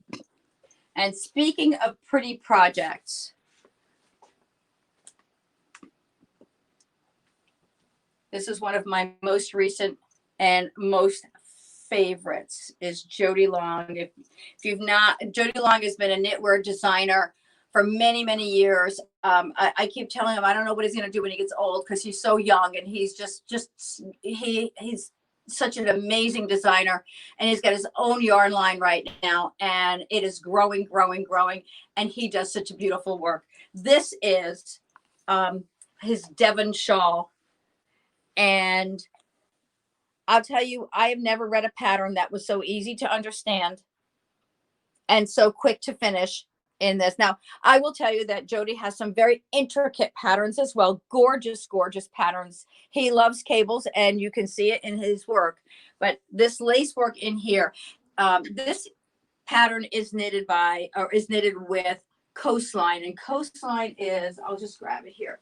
And speaking of pretty projects, this is one of my most recent and most favorites is Jody Long. If you've not, Jody Long has been a knitwear designer for many, many years. I keep telling him I don't know what he's going to do when he gets old because he's so young and he's he's such an amazing designer, and he's got his own yarn line right now, and it is growing, growing, growing, and he does such a beautiful work. This is his Devon shawl, and I'll tell you, I have never read a pattern that was so easy to understand and so quick to finish in this. Now, I will tell you that Jody has some very intricate patterns as well. Gorgeous, gorgeous patterns. He loves cables, and you can see it in his work. But this lace work in here, this pattern is knitted with Coastline, and Coastline is, I'll just grab it here.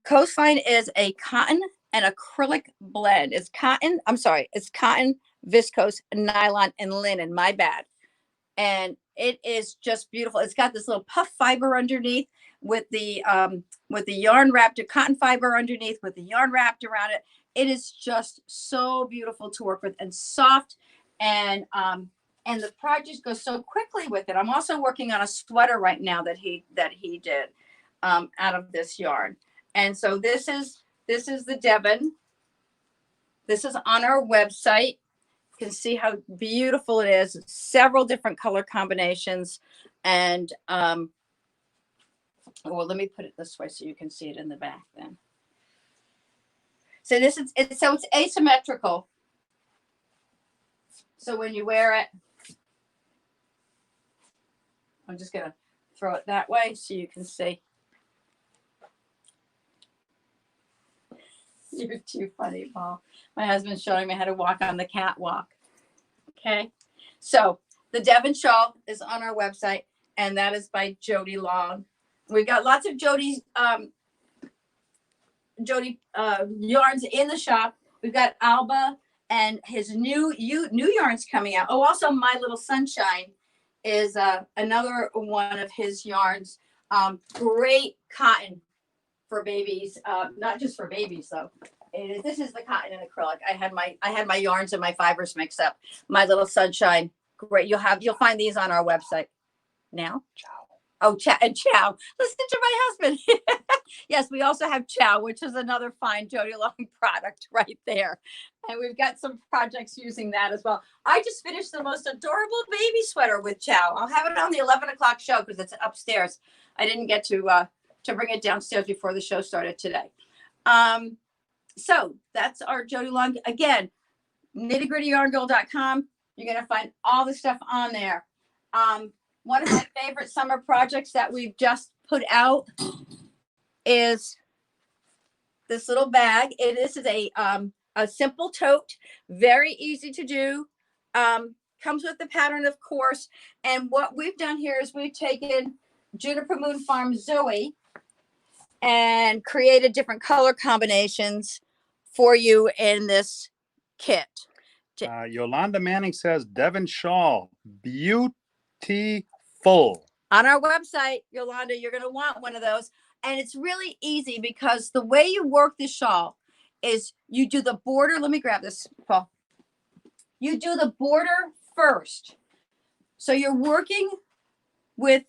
Coastline is a cotton and acrylic blend. It's cotton, viscose, nylon, and linen. My bad. And it is just beautiful. It's got this little puff fiber underneath with the yarn wrapped, cotton fiber underneath with the yarn wrapped around it. It is just so beautiful to work with and soft, and the project goes so quickly with it. I'm also working on a sweater right now that he did out of this yarn. And so this is the Devon. This is on our website. You can see how beautiful it is. Several different color combinations. And well, let me put it this way so you can see it in the back then. So it's asymmetrical. So when you wear it, I'm just gonna throw it that way so you can see. You're too funny, Paul. My husband's showing me how to walk on the catwalk. Okay. So the Devon shawl is on our website, and that is by Jody Long. We've got lots of Jody yarns in the shop. We've got Alba and his new yarns coming out. Oh, also My Little Sunshine is another one of his yarns. Great cotton for babies, not just for babies though. This is the cotton and acrylic. I had my yarns and my fibers mixed up. My Little Sunshine, great. You'll find these on our website now. Ciao. Oh, Chow. Listen to my husband. Yes, we also have Chow, which is another fine Jody Long product right there. And we've got some projects using that as well. I just finished the most adorable baby sweater with Chow. I'll have it on the 11 o'clock show because it's upstairs. I didn't get to bring it downstairs before the show started today. So that's our Jody Long. Again, KnittyGrittyYarnGirl.com. You're going to find all the stuff on there. One of my favorite summer projects that we've just put out is this little bag. This is a simple tote, very easy to do. Comes with the pattern, of course. And what we've done here is we've taken Juniper Moon Farm Zoe and created different color combinations for you in this kit. Yolanda Manning says Devon shawl, beautiful. On our website, Yolanda, you're going to want one of those. And it's really easy because the way you work the shawl is you do the border. Let me grab this, Paul. You do the border first. So you're working with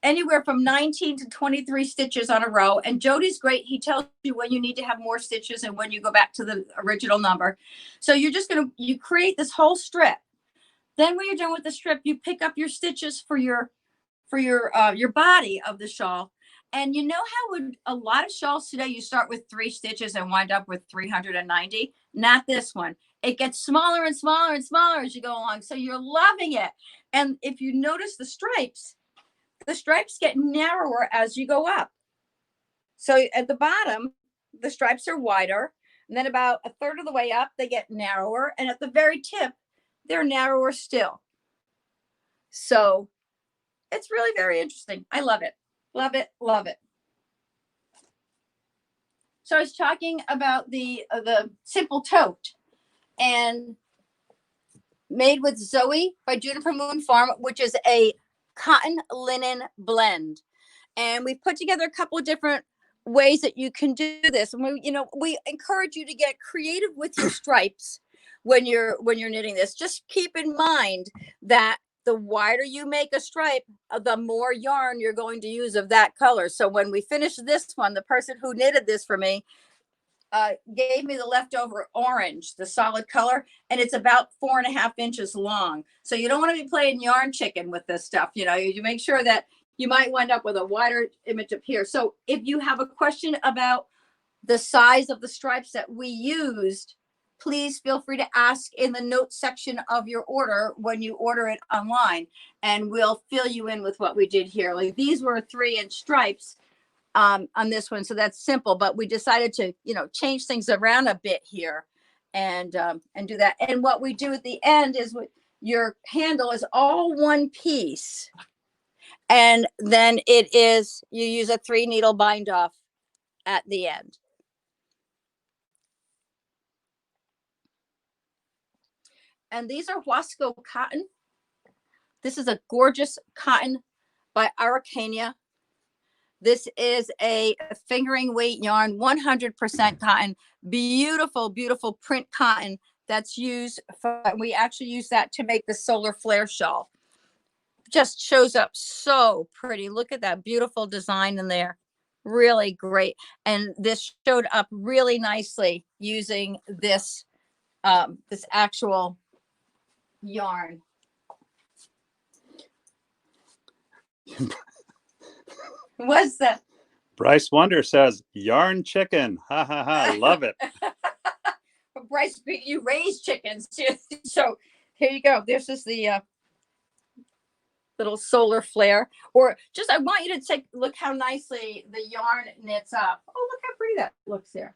anywhere from 19 to 23 stitches on a row. And Jody's great. He tells you when you need to have more stitches and when you go back to the original number. So you're just going to, you create this whole strip. Then when you're done with the strip, you pick up your stitches for your body of the shawl. And you know how with a lot of shawls today, you start with 3 stitches and wind up with 390? Not this one. It gets smaller and smaller and smaller as you go along. So you're loving it. And if you notice the stripes get narrower as you go up. So at the bottom, the stripes are wider. And then about a third of the way up, they get narrower. And at the very tip, they're narrower still. So it's really very interesting. I love it. Love it. Love it. So I was talking about the simple tote, and made with Zoe by Juniper Moon Farm, which is a cotton linen blend. And we put together a couple of different ways that you can do this. And we encourage you to get creative with your stripes when you're knitting this. Just keep in mind that the wider you make a stripe, the more yarn you're going to use of that color. So when we finish this one, the person who knitted this for me gave me the leftover orange, the solid color, and it's about 4.5 inches long. So you don't want to be playing yarn chicken with this stuff. You make sure that you might wind up with a wider image up here. So if you have a question about the size of the stripes that we used, please feel free to ask in the notes section of your order when you order it online, and we'll fill you in with what we did here. Like these were 3-inch stripes on this one, so that's simple, but we decided to change things around a bit here and do that. And what we do at the end is your handle is all one piece, and then you use a 3-needle bind off at the end. And these are Wasco cotton. This is a gorgeous cotton by Araucania. This is a fingering weight yarn, 100% cotton, beautiful, beautiful print cotton that's used for, we actually use that to make the solar flare shawl. Just shows up so pretty. Look at that beautiful design in there. Really great. And this showed up really nicely using this, this actual yarn. What's that? Bryce Wonder says yarn chicken. Ha ha ha. Love it. Bryce, you raise chickens. So here you go. This is the little solar flare. Or just, I want you to take, look how nicely the yarn knits up. Oh, look how pretty that looks there.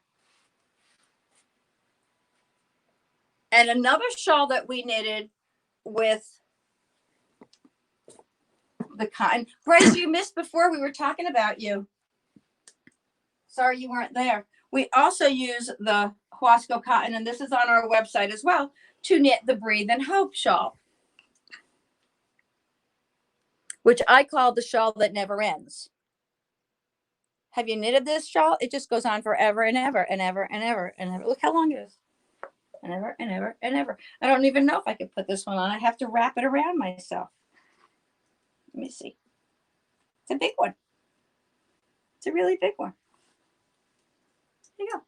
And another shawl that we knitted with the cotton. Bryce, you missed before, we were talking about you. Sorry you weren't there. We also use the Wasco cotton, and this is on our website as well, to knit the Breathe and Hope shawl, which I call the shawl that never ends. Have you knitted this shawl? It just goes on forever and ever and ever and ever and ever. Look how long it is. And ever and ever and ever. I don't even know if I could put this one on. I have to wrap it around myself. Let me see. It's a big one. It's a really big one. There you go.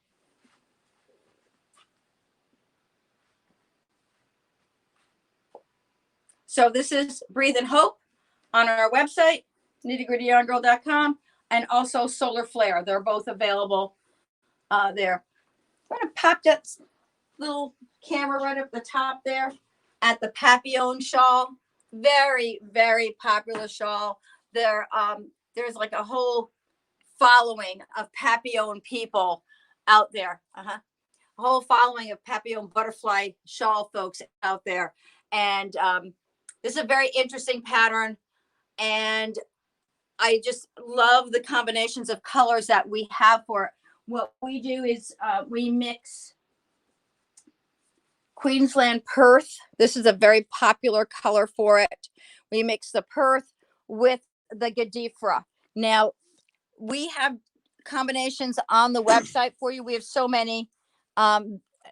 So this is Breathe and Hope on our website, KnittyGrittyYarnGirl.com, and also Solar Flare. They're both available there. I'm going to pop that little camera right up the top there at the Papillon shawl. Very, very popular shawl. There's like a whole following of Papillon people out there. A whole following of Papillon butterfly shawl folks out there. And this is a very interesting pattern. And I just love the combinations of colors that we have for it. What we do is we mix Queensland Perth. This is a very popular color for it. We mix the Perth with the Gadifra. Now, we have combinations on the website for you. We have so many.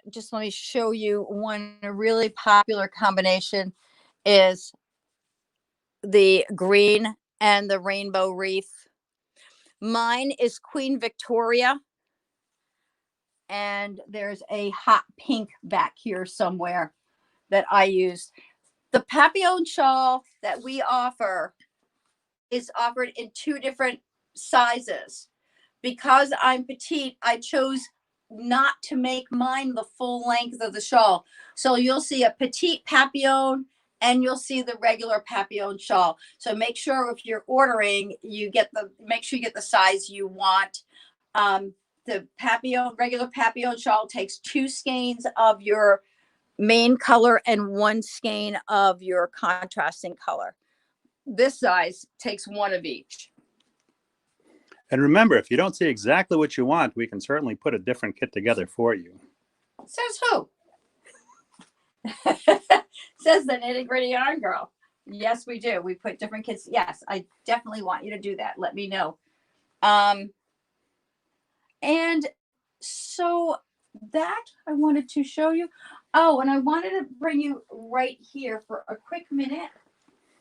Just let me show you one. A really popular combination is the green and the rainbow wreath. Mine is Queen Victoria. And there's a hot pink back here somewhere that I used. The papillon shawl that we offer is offered in 2 different sizes. Because I'm petite, I chose not to make mine the full length of the shawl. So you'll see a petite papillon and you'll see the regular papillon shawl. So make sure if you're ordering, make sure you get the size you want. The regular papillon shawl takes 2 skeins of your main color and 1 skein of your contrasting color. This size takes 1 of each. And remember, if you don't see exactly what you want, we can certainly put a different kit together for you. Says who? Says the Nitty Gritty Yarn Girl. Yes, we do. We put different kits. Yes, I definitely want you to do that. Let me know. And so that I wanted to show you. Oh, and I wanted to bring you right here for a quick minute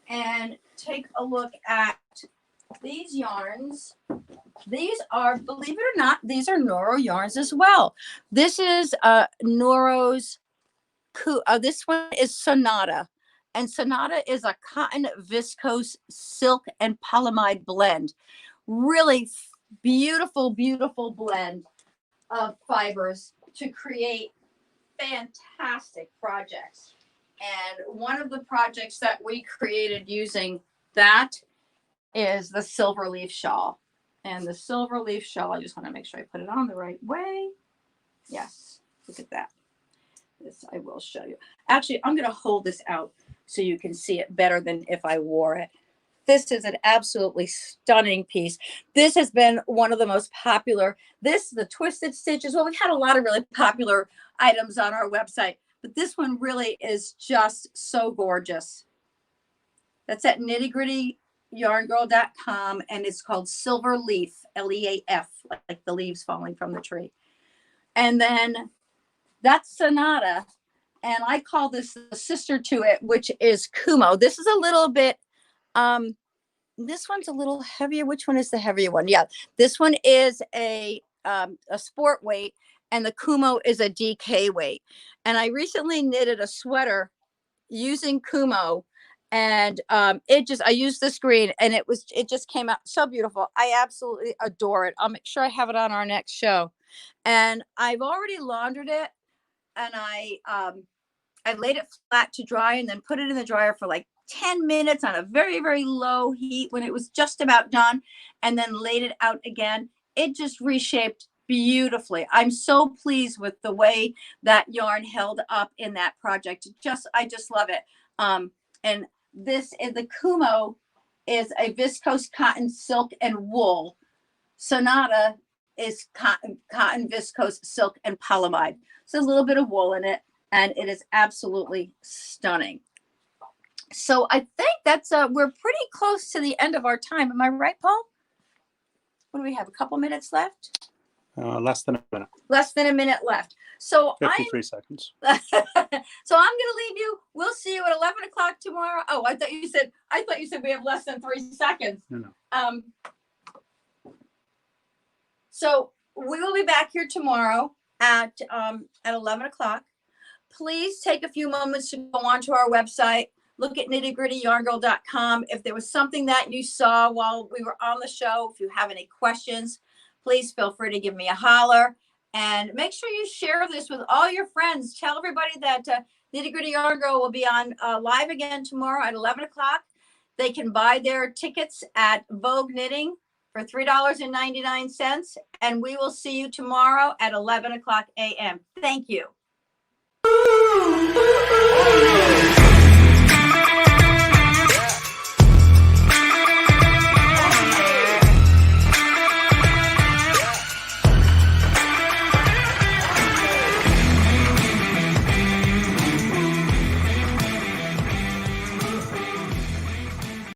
and take a look at these yarns. These are, believe it or not, these are Noro yarns as well. This is Noro's, this one is Sonata. And Sonata is a cotton viscose silk and polyamide blend. Really beautiful, beautiful blend of fibers to create fantastic projects. And one of the projects that we created using that is the silver leaf shawl. And the silver leaf shawl, I just want to make sure I put it on the right way. Yes, look at that. This I will show you. Actually, I'm going to hold this out so you can see it better than if I wore it. This is an absolutely stunning piece. This has been one of the most popular. The twisted stitches. Well, we've had a lot of really popular items on our website, but this one really is just so gorgeous. That's at KnittyGrittyYarnGirl.com, and it's called Silver Leaf, L-E-A-F, like the leaves falling from the tree. And then that's Sonata, and I call this the sister to it, which is Kumo. This is a little bit, this one's a little heavier. Which one is the heavier one? Yeah, this one is a sport weight, and the Kumo is a DK weight. And I recently knitted a sweater using Kumo, and I used this green, and it just came out so beautiful. I absolutely adore it. I'll make sure I have it on our next show. And I've already laundered it, and I laid it flat to dry and then put it in the dryer for like 10 minutes on a very, very low heat when it was just about done, and then laid it out again. It just reshaped beautifully. I'm so pleased with the way that yarn held up in that project. I just love it. And this is the Kumo is a viscose cotton, silk, and wool. Sonata is cotton, viscose, silk, and polyamide. So a little bit of wool in it, and it is absolutely stunning. So I think that's we're pretty close to the end of our time. Am I right, Paul? What do we have? A couple minutes left? Less than a minute. Less than a minute left. So 53 seconds. So I'm going to leave you. We'll see you at 11 o'clock tomorrow. Oh, I thought you said we have less than 3 seconds. No. So we will be back here tomorrow at 11 o'clock. Please take a few moments to go onto our website. Look at KnittyGrittyYarnGirl.com. If there was something that you saw while we were on the show, if you have any questions, please feel free to give me a holler. And make sure you share this with all your friends. Tell everybody that Nitty Gritty Yarn Girl will be on live again tomorrow at 11 o'clock. They can buy their tickets at Vogue Knitting for $3.99. And we will see you tomorrow at 11 o'clock a.m. Thank you.